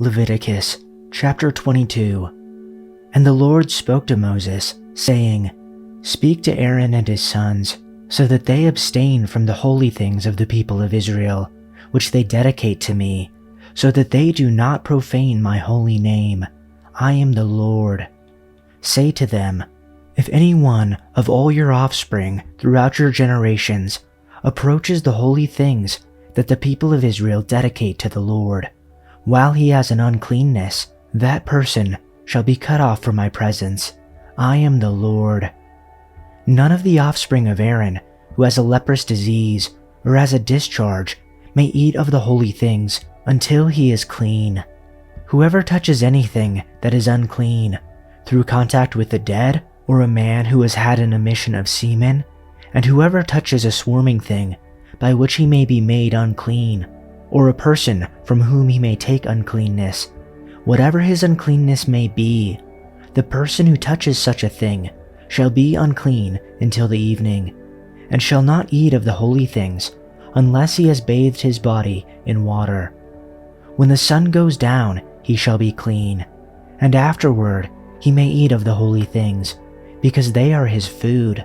Leviticus chapter 22. And the Lord spoke to Moses, saying, Speak to Aaron and his sons, so that they abstain from the holy things of the people of Israel, which they dedicate to me, so that they do not profane my holy name. I am the Lord. Say to them, If any one of all your offspring throughout your generations approaches the holy things that the people of Israel dedicate to the Lord, while he has an uncleanness, that person shall be cut off from my presence. I am the Lord. None of the offspring of Aaron who has a leprous disease or has a discharge may eat of the holy things until he is clean. Whoever touches anything that is unclean through contact with the dead or a man who has had an emission of semen, and whoever touches a swarming thing by which he may be made unclean, or a person from whom he may take uncleanness, whatever his uncleanness may be, the person who touches such a thing shall be unclean until the evening, and shall not eat of the holy things unless he has bathed his body in water. When the sun goes down, he shall be clean, and afterward he may eat of the holy things, because they are his food.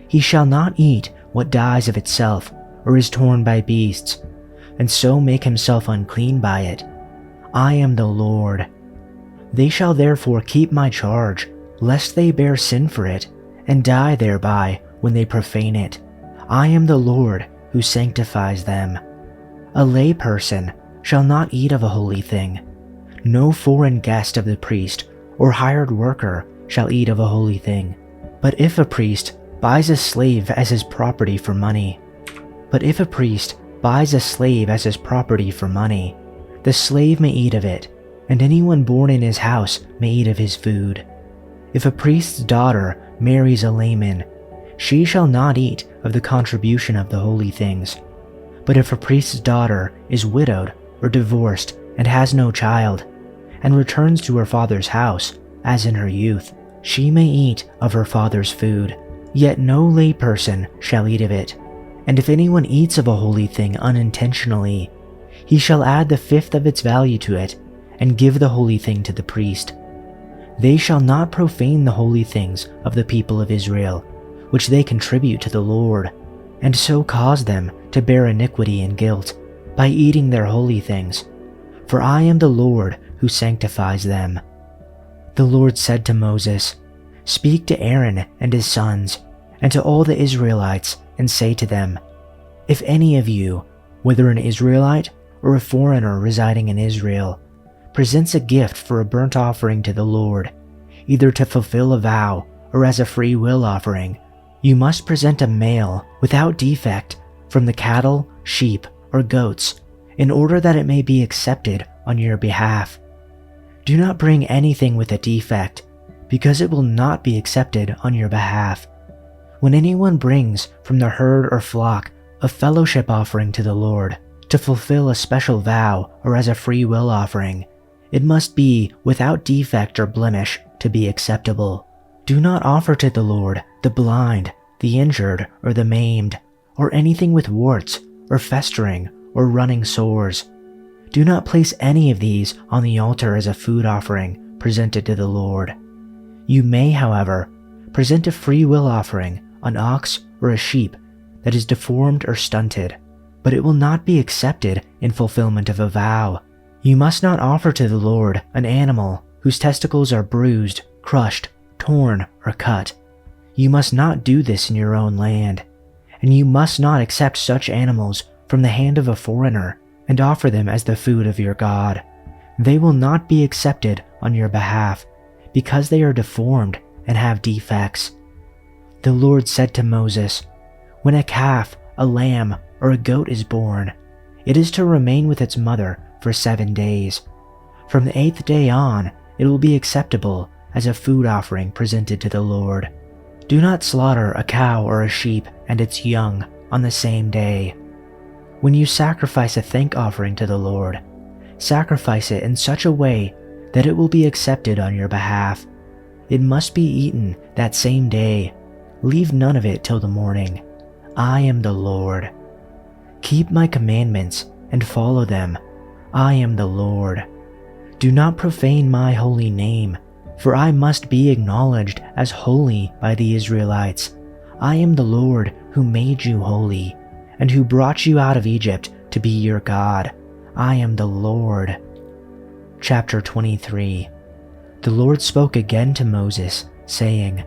He shall not eat what dies of itself or is torn by beasts, and so make himself unclean by it. I am the Lord. They shall therefore keep my charge, lest they bear sin for it, and die thereby when they profane it. I am the Lord who sanctifies them. A lay person shall not eat of a holy thing. No foreign guest of the priest or hired worker shall eat of a holy thing. But if a priest buys a slave as his property for money, the slave may eat of it, and anyone born in his house may eat of his food. If a priest's daughter marries a layman, she shall not eat of the contribution of the holy things. But if a priest's daughter is widowed or divorced and has no child, and returns to her father's house, as in her youth, she may eat of her father's food, yet no lay person shall eat of it. And if anyone eats of a holy thing unintentionally, he shall add the fifth of its value to it, and give the holy thing to the priest. They shall not profane the holy things of the people of Israel, which they contribute to the Lord, and so cause them to bear iniquity and guilt by eating their holy things. For I am the Lord who sanctifies them. The Lord said to Moses, Speak to Aaron and his sons, and to all the Israelites, and say to them, If any of you, whether an Israelite or a foreigner residing in Israel, presents a gift for a burnt offering to the Lord, either to fulfill a vow or as a free will offering, you must present a male without defect from the cattle, sheep, or goats, in order that it may be accepted on your behalf. Do not bring anything with a defect, because it will not be accepted on your behalf. When anyone brings from the herd or flock a fellowship offering to the Lord, to fulfill a special vow or as a free will offering, it must be without defect or blemish to be acceptable. Do not offer to the Lord the blind, the injured, or the maimed, or anything with warts, or festering, or running sores. Do not place any of these on the altar as a food offering presented to the Lord. You may, however, present a free will offering, an ox or a sheep that is deformed or stunted, but it will not be accepted in fulfillment of a vow. You must not offer to the Lord an animal whose testicles are bruised, crushed, torn, or cut. You must not do this in your own land, and you must not accept such animals from the hand of a foreigner and offer them as the food of your God. They will not be accepted on your behalf, because they are deformed and have defects. The Lord said to Moses, When a calf, a lamb, or a goat is born, it is to remain with its mother for 7 days. From the 8th day on, it will be acceptable as a food offering presented to the Lord. Do not slaughter a cow or a sheep and its young on the same day. When you sacrifice a thank offering to the Lord, sacrifice it in such a way that it will be accepted on your behalf. It must be eaten that same day. Leave none of it till the morning. I am the Lord. Keep my commandments and follow them. I am the Lord. Do not profane my holy name, for I must be acknowledged as holy by the Israelites. I am the Lord who made you holy, and who brought you out of Egypt to be your God. I am the Lord. Chapter 23. The Lord spoke again to Moses, saying,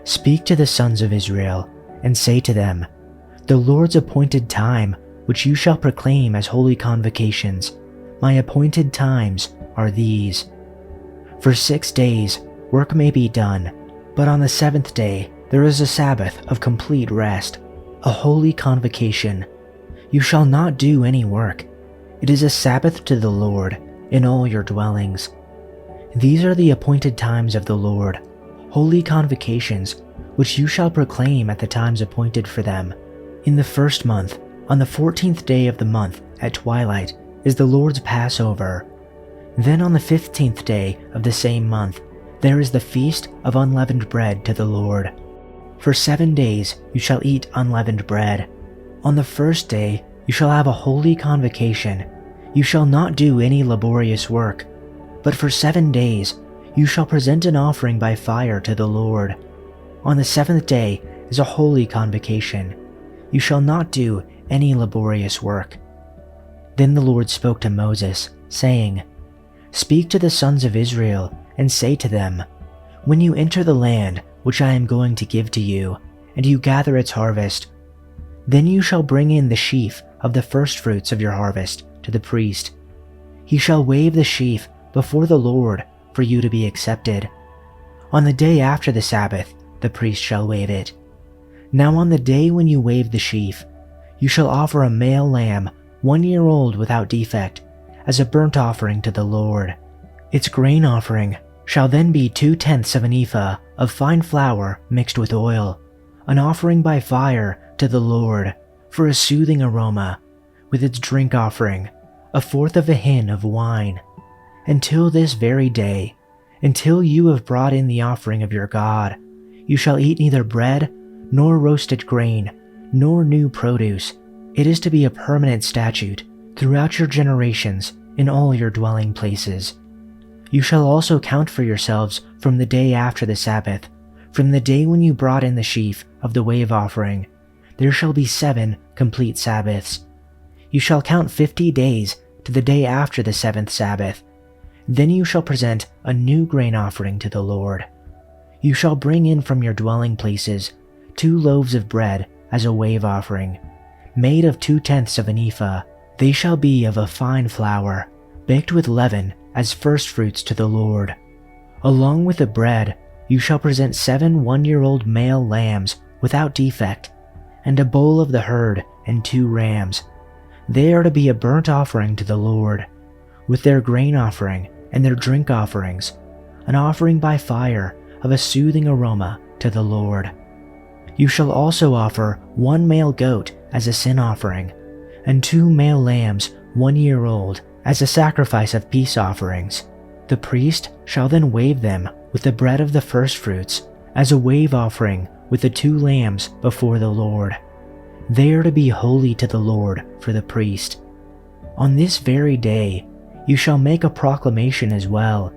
Speak to the sons of Israel, and say to them, The Lord's appointed time, which you shall proclaim as holy convocations, my appointed times are these. For 6 days work may be done, but on the 7th day there is a Sabbath of complete rest, a holy convocation. You shall not do any work. It is a Sabbath to the Lord in all your dwellings. These are the appointed times of the Lord, holy convocations, which you shall proclaim at the times appointed for them. In the 1st month, on the 14th day of the month at twilight, is the Lord's Passover. Then on the 15th day of the same month, there is the feast of unleavened bread to the Lord. For 7 days you shall eat unleavened bread. On the 1st day you shall have a holy convocation. You shall not do any laborious work, but for 7 days you shall present an offering by fire to the Lord. On the 7th day is a holy convocation. You shall not do any laborious work. Then the Lord spoke to Moses, saying, Speak to the sons of Israel, and say to them, When you enter the land which I am going to give to you, and you gather its harvest, then you shall bring in the sheaf of the firstfruits of your harvest to the priest. He shall wave the sheaf before the Lord for you to be accepted. On the day after the Sabbath, the priest shall wave it. Now on the day when you wave the sheaf, you shall offer a male lamb 1 year old without defect, as a burnt offering to the Lord. Its grain offering shall then be 2/10 of an ephah of fine flour mixed with oil, an offering by fire to the Lord for a soothing aroma, with its drink offering, 1/4 of a hin of wine. Until this very day, until you have brought in the offering of your God, you shall eat neither bread, nor roasted grain, nor new produce. It is to be a permanent statute throughout your generations in all your dwelling places. You shall also count for yourselves from the day after the Sabbath, from the day when you brought in the sheaf of the wave offering. There shall be 7 complete Sabbaths. You shall count 50 days to the day after the 7th Sabbath. Then you shall present a new grain offering to the Lord. You shall bring in from your dwelling places 2 loaves of bread as a wave offering, made of 2/10 of an ephah. They shall be of a fine flour, baked with leaven as firstfruits to the Lord. Along with the bread, you shall present 7 one-year-old male lambs without defect, and a bull of the herd and 2 rams. They are to be a burnt offering to the Lord, with their grain offering and their drink offerings, an offering by fire of a soothing aroma to the Lord. You shall also offer 1 male goat as a sin offering, and 2 male lambs 1 year old as a sacrifice of peace offerings. The priest shall then wave them with the bread of the firstfruits as a wave offering with the 2 lambs before the Lord. They are to be holy to the Lord for the priest. On this very day you shall make a proclamation as well.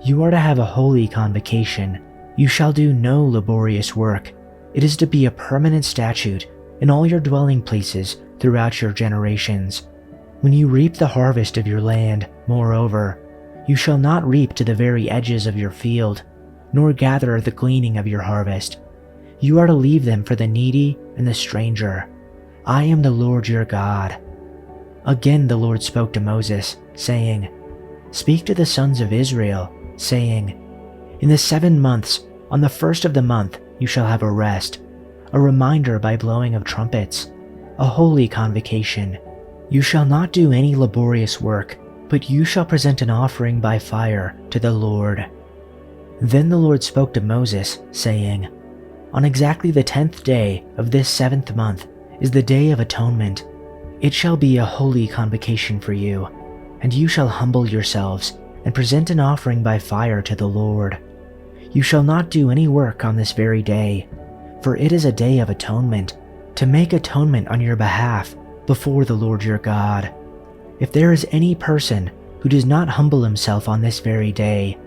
You are to have a holy convocation. You shall do no laborious work. It is to be a permanent statute in all your dwelling places throughout your generations. When you reap the harvest of your land, moreover, you shall not reap to the very edges of your field, nor gather the gleaning of your harvest. You are to leave them for the needy and the stranger. I am the Lord your God. Again the Lord spoke to Moses, saying, Speak to the sons of Israel, saying, In the 7 months, on the 1st of the month, you shall have a rest, a reminder by blowing of trumpets, a holy convocation. You shall not do any laborious work, but you shall present an offering by fire to the Lord. Then the Lord spoke to Moses, saying, On exactly the 10th day of this 7th month is the Day of Atonement. It shall be a holy convocation for you, and you shall humble yourselves and present an offering by fire to the Lord. You shall not do any work on this very day, for it is a day of atonement, to make atonement on your behalf before the Lord your God. If there is any person who does not humble himself on this very day,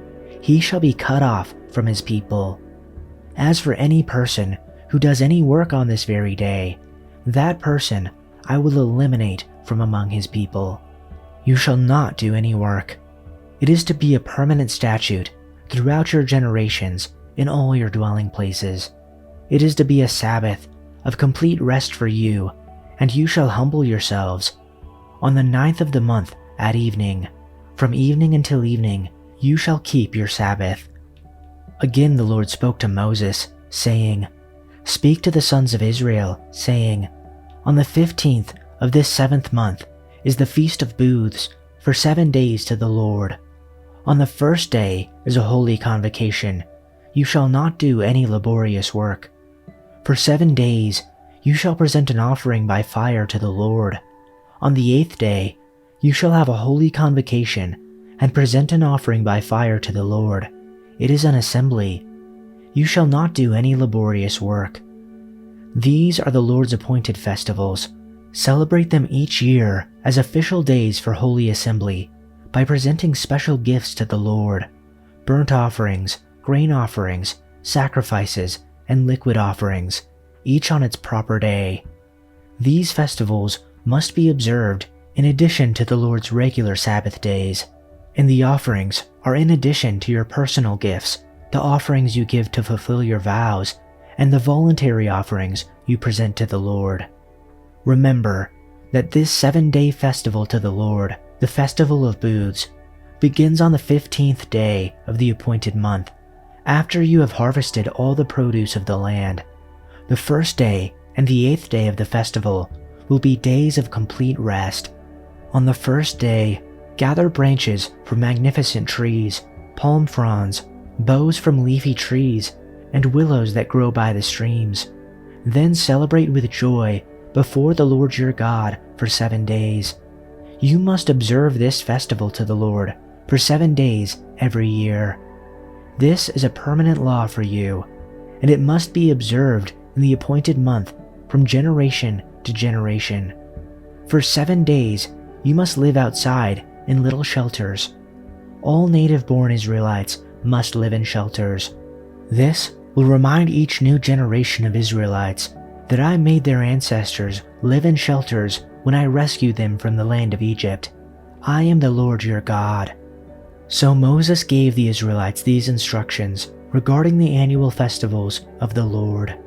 he shall be cut off from his people. As for any person who does any work on this very day, that person I will eliminate from among his people. You shall not do any work. It is to be a permanent statute throughout your generations in all your dwelling places. It is to be a Sabbath of complete rest for you, and you shall humble yourselves. On the 9th of the month at evening, from evening until evening, you shall keep your Sabbath. Again the Lord spoke to Moses, saying, Speak to the sons of Israel, saying, On the 15th of this 7th month is the Feast of Booths, for 7 days to the Lord. On the first day is a holy convocation. You shall not do any laborious work. For 7 days you shall present an offering by fire to the Lord. On the 8th day you shall have a holy convocation and present an offering by fire to the Lord. It is an assembly. You shall not do any laborious work. These are the Lord's appointed festivals. Celebrate them each year as official days for holy assembly by presenting special gifts to the Lord, burnt offerings, grain offerings, sacrifices, and liquid offerings, each on its proper day. These festivals must be observed in addition to the Lord's regular Sabbath days, and the offerings are in addition to your personal gifts, the offerings you give to fulfill your vows, and the voluntary offerings you present to the Lord. Remember that this 7-day festival to the Lord, the Festival of Booths, begins on the 15th day of the appointed month, after you have harvested all the produce of the land. The first day and the 8th day of the festival will be days of complete rest. On the first day, gather branches from magnificent trees, palm fronds, boughs from leafy trees, and willows that grow by the streams. Then celebrate with joy before the Lord your God for 7 days. You must observe this festival to the Lord for 7 days every year. This is a permanent law for you, and it must be observed in the appointed month from generation to generation. For 7 days you must live outside in little shelters. All native-born Israelites must live in shelters. This will remind each new generation of Israelites that I made their ancestors live in shelters when I rescued them from the land of Egypt. I am the Lord your God. So Moses gave the Israelites these instructions regarding the annual festivals of the Lord.